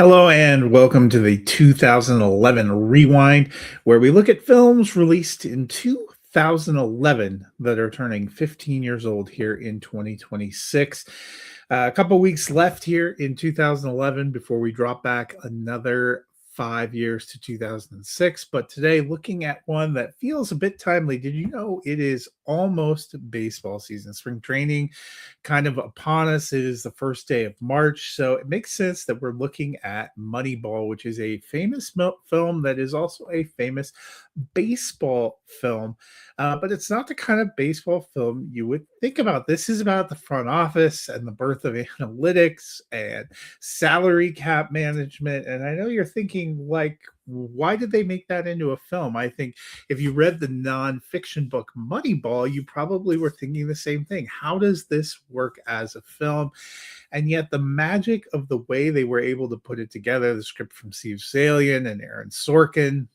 Hello and welcome to the 2011 Rewind, where we look at films released in 2011 that are turning 15 years old here in 2026. A couple weeks left here in 2011 before we drop back another 5 years to 2006. But today, looking at one that feels a bit timely. Did you know it is almost baseball season? Spring training kind of upon us. It is the first day of March, so it makes sense that we're looking at Moneyball, which is a famous film that is also a famous baseball film. But it's not the kind of baseball film you would think about. This is about the front office and the birth of analytics and salary cap management. And I know you're thinking, like, why did they make that into a film? I think if you read the nonfiction book Moneyball, you probably were thinking the same thing. How does this work as a film? And yet, the magic of the way they were able to put it together, the script from Steve Salian and Aaron Sorkin,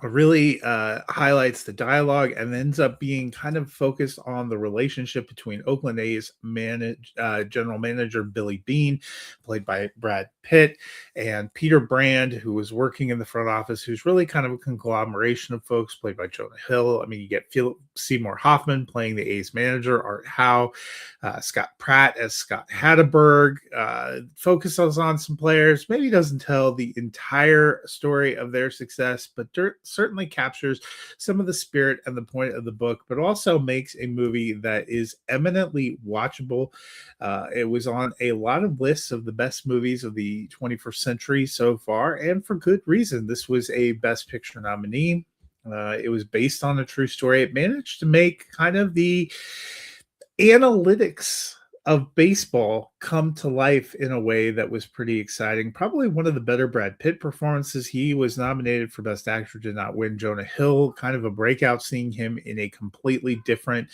really highlights the dialogue and ends up being kind of focused on the relationship between Oakland A's general manager Billy Beane, played by Brad Pitt, and Peter Brand, who was working in the front office, who's really kind of a conglomeration of folks, played by Jonah Hill. I mean, you get Philip Seymour Hoffman playing the A's manager, Art Howe, Scott Pratt as Scott Hatterberg, focuses on some players, maybe doesn't tell the entire story of their success, but certainly captures some of the spirit and the point of the book, but also makes a movie that is eminently watchable. It was on a lot of lists of the best movies of the 21st century so far, and for good reason. This was a Best Picture nominee. It was based on a true story. It managed to make kind of the analytics of baseball come to life in a way that was pretty exciting. Probably one of the better Brad Pitt performances. He was nominated for Best Actor, did not win. Jonah Hill, kind of a breakout, seeing him in a completely different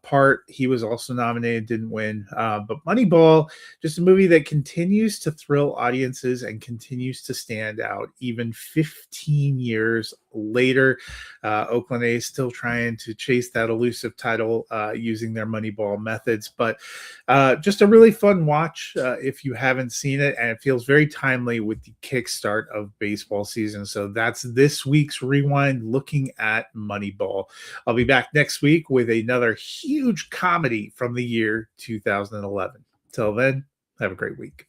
part. He was also nominated, didn't win. But Moneyball, just a movie that continues to thrill audiences and continues to stand out even 15 years later. Oakland A's still trying to chase that elusive title using their Moneyball methods. But just a really fun watch if you haven't seen it, and it feels very timely with the kickstart of baseball season. So that's this week's Rewind, looking at Moneyball. I'll be back next week with another huge comedy from the year 2011. Till then, have a great week.